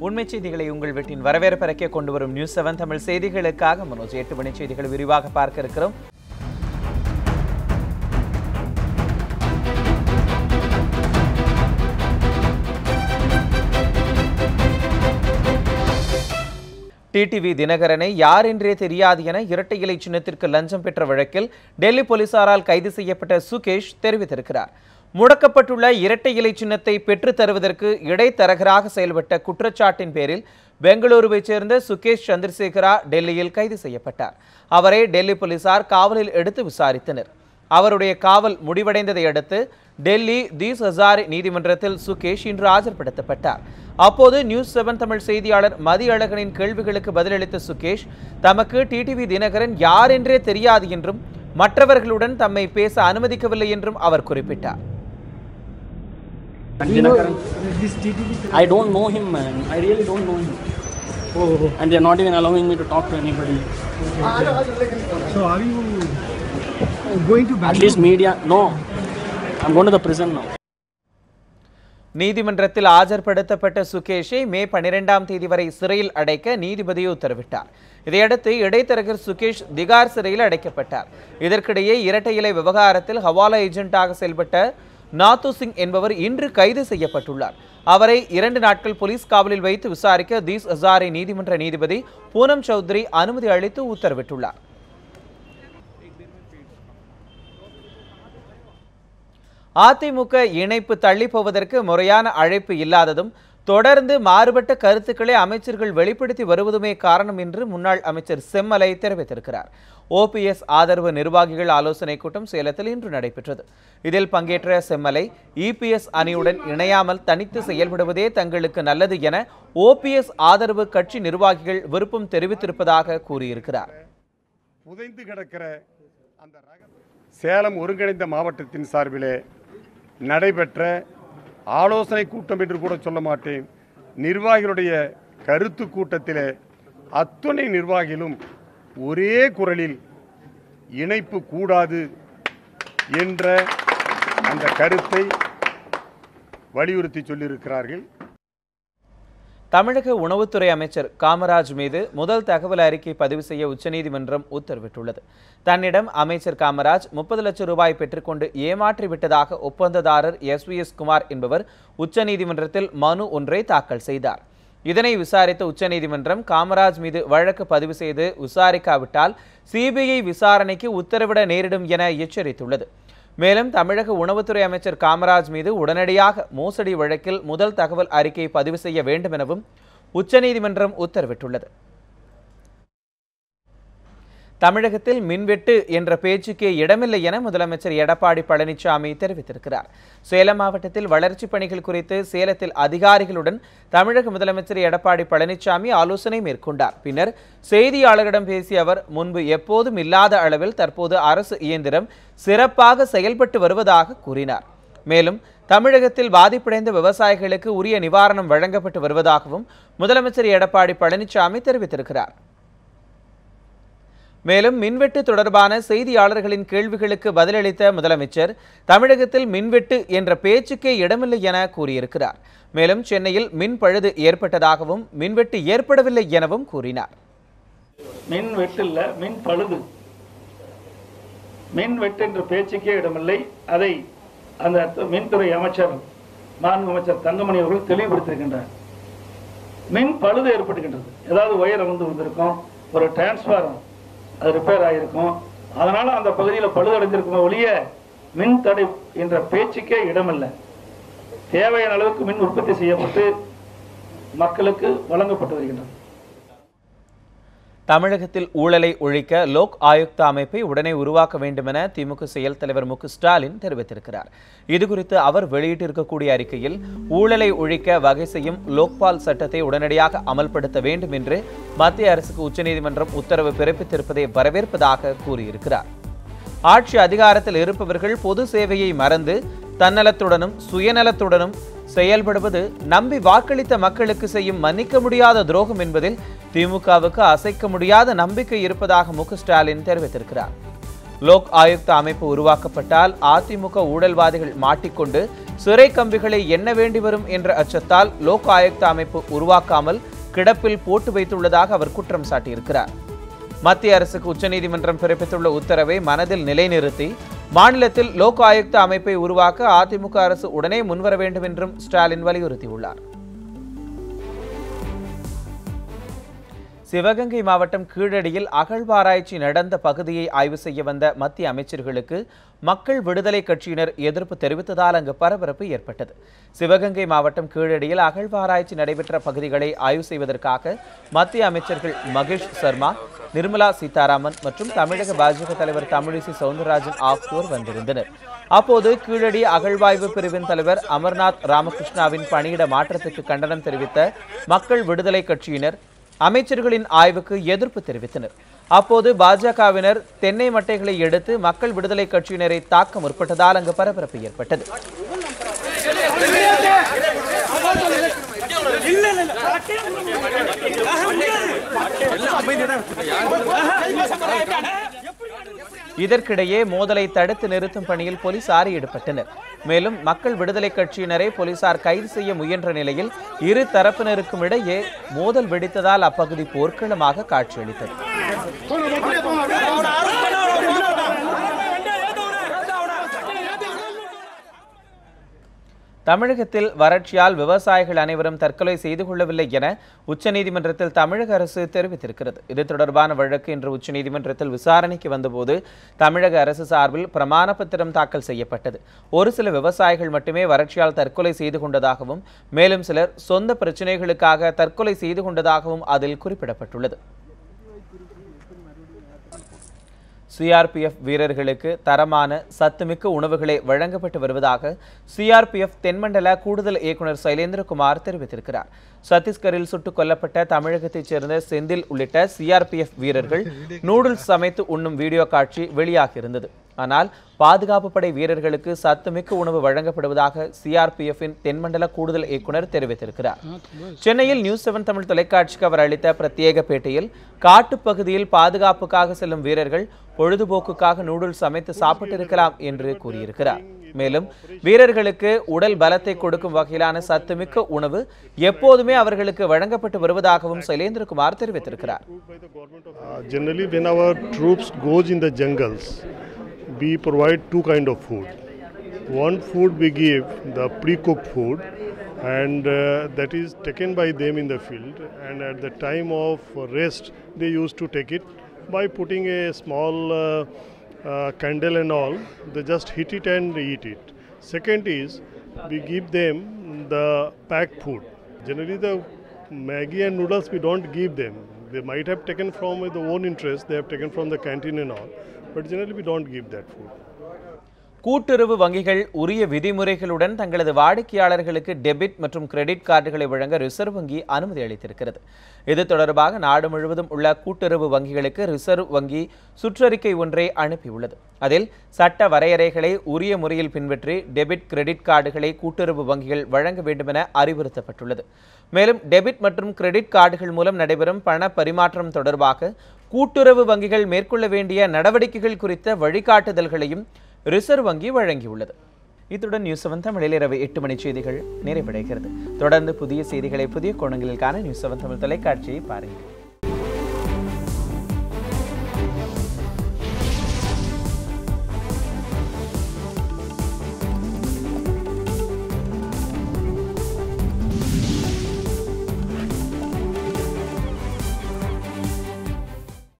உண்மை செய்திகளை உங்கள் வீட்டின் வரவேற்பறைக்க கொண்டு வரும் நியூஸ் 7 தமிழ் செய்திகளுக்காக மனோஜ் 8 மணி செய்திகளை விரிவாக பார்க்க இருக்கிறோம். டிடிவி தினகரனை யார் என்றே தெரியாது என இரட்டை இலை சின்னத்திற்கு லஞ்சம் பெற்ற வழக்கில் டெல்லி போலீசாரால் கைது செய்யப்பட்ட சுகேஷ் தெரிவித்திருக்கிறார். முடக்கப்பட்டுள்ள இரட்டை இலை சின்னத்தை பெற்று தருவதற்கு இடைத்தரகராக செயல்பட்ட குற்றச்சாட்டின் பேரில் பெங்களூருவைச் சேர்ந்த சுகேஷ் சந்திரசேகரா டெல்லியில் கைது செய்யப்பட்டார். அவரை டெல்லி போலீசார் காவலில் எடுத்து விசாரித்தனர். அவருடைய காவல் முடிவடைந்ததை அடுத்து டெல்லி தீஸ் ஹசாரி நீதிமன்றத்தில் சுகேஷ் இன்று ஆஜர்படுத்தப்பட்டார். அப்போது நியூஸ் 7 தமிழ் செய்தியாளர் மதியழகனின் கேள்விகளுக்கு பதிலளித்த சுகேஷ் தமக்கு டிடிவி தினகரன் யார் என்றே தெரியாது என்றும் மற்றவர்களுடன் தம்மை பேச அனுமதிக்கவில்லை என்றும் அவர் குறிப்பிட்டார். I don't know him, man. I really don't know him. And they are not even allowing me to talk to anybody. So are you going to At least media? No. I'm going to the prison now. நீதிமன்றத்தில் ஆஜர்படுத்தப்பட்ட சுகேஷை மே 12ஆம் தேதி வரை சிறையில் அடைக்க நீதிபதி உத்தரவிட்டார். இதையடுத்து இடைத்தரகர் சுகேஷ் திகார் சிறையில் அடைக்கப்பட்டார். இதற்கிடையே இரட்டை இலை விவகாரத்தில் ஹவாலா ஏஜென்ட்டாக செயல்பட்ட நாத்து சிங் என்பவர் இன்று கைது செய்யப்பட்டுள்ளார். அவரை 2 நாட்கள் போலீஸ் காவலில் வைத்து விசாரிக்க தீஸ் ஹசாரி நீதிமன்ற நீதிபதி பூனம் சௌத்ரி அனுமதி அளித்து உத்தரவிட்டுள்ளார். அதிமுக இணைப்பு தள்ளி போவதற்கு முறையான அழைப்பு இல்லாததும் தொடர்ந்து மாறுபட்ட கருத்துக்களை அமைச்சர்கள் வெளிப்படுத்தி வருவதுமே காரணம் என்று முன்னாள் அமைச்சர் செம்மலை தெரிவித்திருக்கிறார். ஓபிஎஸ் ஆதரவு நிர்வாகிகள் ஆலோசனை கூட்டம் சேலத்தில் இன்று நடைபெற்றது. இதில் பங்கேற்ற செம்மலை இபிஎஸ் அணியுடன் இணையாமல் தனித்து செயல்படுவதே தங்களுக்கு நல்லது என ஓபிஎஸ் ஆதரவு கட்சி நிர்வாகிகள் விருப்பம் தெரிவித்திருப்பதாக கூறியிருக்கிறார். புதைந்து கிடக்கிற அந்த சேலம் ஒருங்கிணைந்த மாவட்டத்தின் சார்பிலே நடைபெற்ற ஆலோசனை கூட்டம் என்று கூட சொல்ல மாட்டேன், நிர்வாகிகளுடைய கருத்து கூட்டத்திலே அத்துணை நிர்வாகிகளும் ஒரே குரலில் இணைப்பு கூடாது என்ற அந்த கருத்தை வலியுறுத்தி சொல்லியிருக்கிறார்கள். தமிழக உணவுத்துறை அமைச்சர் காமராஜ் மீது முதல் தகவல் அறிக்கை பதிவு செய்ய உச்சநீதிமன்றம் உத்தரவிட்டுள்ளது. தன்னிடம் அமைச்சர் காமராஜ் 30 லட்சம் ரூபாய் பெற்றுக்கொண்டு ஏமாற்றிவிட்டதாக ஒப்பந்ததாரர் எஸ்விஎஸ் குமார் என்பவர் உச்சநீதிமன்றத்தில் மனு ஒன்றை தாக்கல் செய்தார். இதனை விசாரித்த உச்சநீதிமன்றம் காமராஜ் மீது வழக்கு பதிவு செய்து விசாரிக்காவிட்டால் சிபிஐ விசாரணைக்கு உத்தரவிட நேரிடும் என எச்சரித்துள்ளது. மேலும் தமிழக உணவுத்துறை அமைச்சர் காமராஜ் மீது உடனடியாக மோசடி வழக்கில் முதல் தகவல் அறிக்கை பதிவு செய்ய வேண்டும் எனவும் உச்சநீதிமன்றம் உத்தரவிட்டுள்ளது. தமிழகத்தில் மின்வெட்டு என்ற பேச்சுக்கே இடமில்லை என முதலமைச்சர் எடப்பாடி பழனிசாமி தெரிவித்திருக்கிறார். சேலம் மாவட்டத்தில் வளர்ச்சிப் பணிகள் குறித்து சேலத்தில் அதிகாரிகளுடன் தமிழக முதலமைச்சர் எடப்பாடி பழனிசாமி ஆலோசனை மேற்கொண்டார். பின்னர் செய்தியாளர்களிடம் பேசிய அவர் முன்பு எப்போதும் இல்லாத அளவில் தற்போது அரசு இயந்திரம் சிறப்பாக செயல்பட்டு வருவதாக கூறினார். மேலும் தமிழகத்தில் பாதிப்படைந்த விவசாயிகளுக்கு உரிய நிவாரணம் வழங்கப்பட்டு வருவதாகவும் முதலமைச்சர் எடப்பாடி பழனிசாமி தெரிவித்திருக்கிறார். மேலும் மின்வெட்டு தொடர்பான செய்தியாளர்களின் கேள்விகளுக்கு பதிலளித்த முதலமைச்சர் தமிழகத்தில் மின்வெட்டு என்ற பேச்சுக்கே இடமில்லை என கூறியிருக்கிறார். மேலும் சென்னையில் மின் பழுது ஏற்பட்டதாகவும் மின்வெட்டு ஏற்படவில்லை எனவும் கூறினார். மின் வெட்டு இல்ல, மின் பழுது. மின் வெட்டு என்ற பேச்சுக்கே இடமில்லை. அதை அந்த மின்துறை அமைச்சர் மாண்பு அமைச்சர் தங்கமணி அவர்கள் தெளிவுபடுத்தியிருக்கின்றார். மின் பழுது ஏற்பட்டுகின்றது. ஏதாவது ஒயர் வந்திருக்கும், ஒரு டிரான்ஸ்பாரம் அது ரிப்பேர் ஆகியிருக்கும், அதனால அந்த பகுதியில் பழுதடைந்திருக்கும் ஒழிய மின் தடை என்ற பேச்சுக்கே இடமில்லை. தேவையான அளவுக்கு மின் உற்பத்தி செய்யப்பட்டு மக்களுக்கு வழங்கப்பட்டு வருகின்றது. தமிழகத்தில் ஊழலை ஒழிக்க லோக் ஆயுக்தா அமைப்பை உடனே உருவாக்க வேண்டும் என திமுக செயல் தலைவர் மு க ஸ்டாலின் தெரிவித்திருக்கிறார். இதுகுறித்து அவர் வெளியிட்டிருக்கக்கூடிய அறிக்கையில் ஊழலை ஒழிக்க வகை செய்யும் லோக்பால் சட்டத்தை உடனடியாக அமல்படுத்த வேண்டும் என்று மத்திய அரசுக்கு உச்சநீதிமன்றம் உத்தரவு பிறப்பித்திருப்பதை வரவேற்பதாக கூறியிருக்கிறார். ஆட்சி அதிகாரத்தில் இருப்பவர்கள் பொது சேவையை மறந்து தன்னலத்துடனும் சுயநலத்துடனும் செயல்படுவது நம்பி வாக்களித்த மக்களுக்கு செய்யும் மன்னிக்க முடியாத துரோகம் என்பதில் திமுகவுக்கு அசைக்க முடியாத நம்பிக்கை இருப்பதாக மு க ஸ்டாலின் தெரிவித்திருக்கிறார். லோக் ஆயுக்தா அமைப்பு உருவாக்கப்பட்டால் அதிமுக ஊழல்வாதிகள் மாட்டிக்கொண்டு சிறை கம்பிகளை எண்ண வேண்டி வரும் என்ற அச்சத்தால் லோக் ஆயுக்தா அமைப்பு உருவாக்காமல் கிடப்பில் போட்டு வைத்துள்ளதாக அவர் குற்றம் சாட்டியிருக்கிறார். மத்திய அரசுக்கு உச்சநீதிமன்றம் பிறப்பித்துள்ள உத்தரவை மனதில் நிலைநிறுத்தி மாநிலத்தில் லோக் ஆயுக்தா அமைப்பை உருவாக்க அதிமுக அரசு உடனே முன்வர வேண்டும் என்றும் ஸ்டாலின் வலியுறுத்தியுள்ளார். சிவகங்கை மாவட்டம் கீழடியில் அகழ்வாராய்ச்சி நடந்த பகுதியை ஆய்வு செய்ய வந்த மத்திய அமைச்சர்களுக்கு மக்கள் விடுதலை கட்சியினர் எதிர்ப்பு தெரிவித்ததால் அங்கு பரபரப்பு ஏற்பட்டது. சிவகங்கை மாவட்டம் கீழடியில் அகழ்வாராய்ச்சி நடைபெற்ற பகுதிகளை ஆய்வு செய்வதற்காக மத்திய அமைச்சர்கள் மகேஷ் சர்மா, நிர்மலா சீதாராமன் மற்றும் தமிழக பாஜக தலைவர் தமிழிசை சவுந்தரராஜன் ஆகியோர் வந்திருந்தனர். அப்போது கீழடி அகழ்வாய்வு பிரிவின் தலைவர் அமர்நாத் ராமகிருஷ்ணாவின் பணியிட மாற்றத்துக்கு கண்டனம் தெரிவித்த மக்கள் விடுதலை கட்சியினர் அமைச்சர்களின் ஆய்வுக்கு எதிர்ப்பு தெரிவித்தனர். அப்போது பாஜகவினர் தென்னை மட்டைகளை எடுத்து மக்கள் விடுதலை கட்சியினரை தாக்க முற்பட்டதால் அங்கு பரபரப்பு ஏற்பட்டது. இதற்கிடையே மோதலை தடுத்து நிறுத்தும் பணியில் போலீசார் ஈடுபட்டனர். மேலும் மக்கள் விடுதலை கட்சியினரை போலீசார் கைது செய்ய முயன்ற நிலையில் இரு தரப்பினருக்கும் இடையே மோதல் வெடித்ததால் அப்பகுதி போர்க்களமாக காட்சியளித்தது. தமிழகத்தில் வறட்சியால் விவசாயிகள் அனைவரும் தற்கொலை செய்து கொள்ளவில்லை என உச்சநீதிமன்றத்தில் தமிழக அரசு தெரிவித்திருக்கிறது. இது தொடர்பான வழக்கு இன்று உச்சநீதிமன்றத்தில் விசாரணைக்கு வந்தபோது தமிழக அரசு சார்பில் பிரமாண பத்திரம் தாக்கல் செய்யப்பட்டது. ஒரு சில விவசாயிகள் மட்டுமே வறட்சியால் தற்கொலை செய்து கொண்டதாகவும் மேலும் சிலர் சொந்த பிரச்சினைகளுக்காக தற்கொலை செய்து கொண்டதாகவும் அதில் குறிப்பிடப்பட்டுள்ளது. சிஆர்பிஎஃப் வீரர்களுக்கு தரமான சத்துமிக்க உணவுகளை வழங்கப்பட்டு வருவதாக சிஆர்பிஎஃப் தென்மண்டல கூடுதல் இயக்குநர் சைலேந்திரகுமார் தெரிவித்திருக்கிறார். சத்தீஸ்கரில் சுட்டுக் கொல்லப்பட்ட தமிழகத்தைச் சேர்ந்த செந்தில் உள்ளிட்ட சிஆர்பிஎஃப் வீரர்கள் நூடுல்ஸ் சமைத்து உண்ணும் வீடியோ காட்சி வெளியாகியிருந்தது. ஆனால் பாதுகாப்பு படை வீரர்களுக்கு சத்துமிக்க உணவு வழங்கப்படுவதாக சிஆர்பிஎஃப்பின் தென்மண்டல கூடுதல் இயக்குநர் தெரிவித்திருக்கிறார். சென்னையில் நியூஸ் 7 தமிழ் தொலைக்காட்சிக்கு அவர் அளித்த பிரத்யேக பேட்டியில் காட்டுப்பகுதியில் பாதுகாப்புக்காக செல்லும் வீரர்கள் பொழுதுபோக்குக்காக நூடுல்ஸ் சமைத்து சாப்பிட்டிருக்கலாம் என்று கூறியிருக்கிறார். மேலும் வீரர்களுக்கு உடல் பலத்தை கொடுக்கும் வகையிலான சத்துமிக்க உணவு எப்போதுமே அவர்களுக்கு வழங்கப்பட்டு வருவதாகவும் சைலேந்திரகுமார் தெரிவித்திருக்கிறார். Generally, when our troops goes in the jungles, we provide two kind of food. One food we give the pre-cooked food, and that is taken by them in the field, and at the time of rest they used to take it by putting a small candle and all. They just hit it and eat it. Second is we give them the packed food. Generally the Maggi and noodles we don't give them. They might have taken from their own interest, they have taken from the canteen and all, but generally we don't give that food. கூட்டுறவு வங்கிகள் உரிய விதிமுறைகளுடன் தங்களது வாடிக்கையாளர்களுக்கு debit மற்றும் credit கார்டுகளை வழங்க reserve வங்கி அனுமதி அளித்திருக்கிறது. இது தொடர்பாக நாடு முழுவதும் உள்ள கூட்டுறவு வங்கிகளுக்கு ரிசர்வ் வங்கி சுற்றறிக்கை ஒன்றை அனுப்பியுள்ளது. அதில் சட்ட வரையறைகளை உரிய முறையில் பின்பற்றி டெபிட் கிரெடிட் கார்டுகளை கூட்டுறவு வங்கிகள் வழங்க வேண்டும் என அறிவுறுத்தப்பட்டுள்ளது. மேலும் டெபிட் மற்றும் கிரெடிட் கார்டுகள் மூலம் நடைபெறும் பண பரிமாற்றம் தொடர்பாக கூட்டுறவு வங்கிகள் மேற்கொள்ள வேண்டிய நடவடிக்கைகள் குறித்த வழிகாட்டுதல்களையும் ரிசர்வ் வங்கி வழங்கியுள்ளது. இத்துடன் நியூஸ் 7 தமிழில் இரவு 8 மணி செய்திகள் நிறைவடைகிறது. தொடர்ந்து புதிய செய்திகளை புதிய கோணங்களில் காண நியூஸ் 7 தமிழ் தொலைக்காட்சியை பாருங்கள்.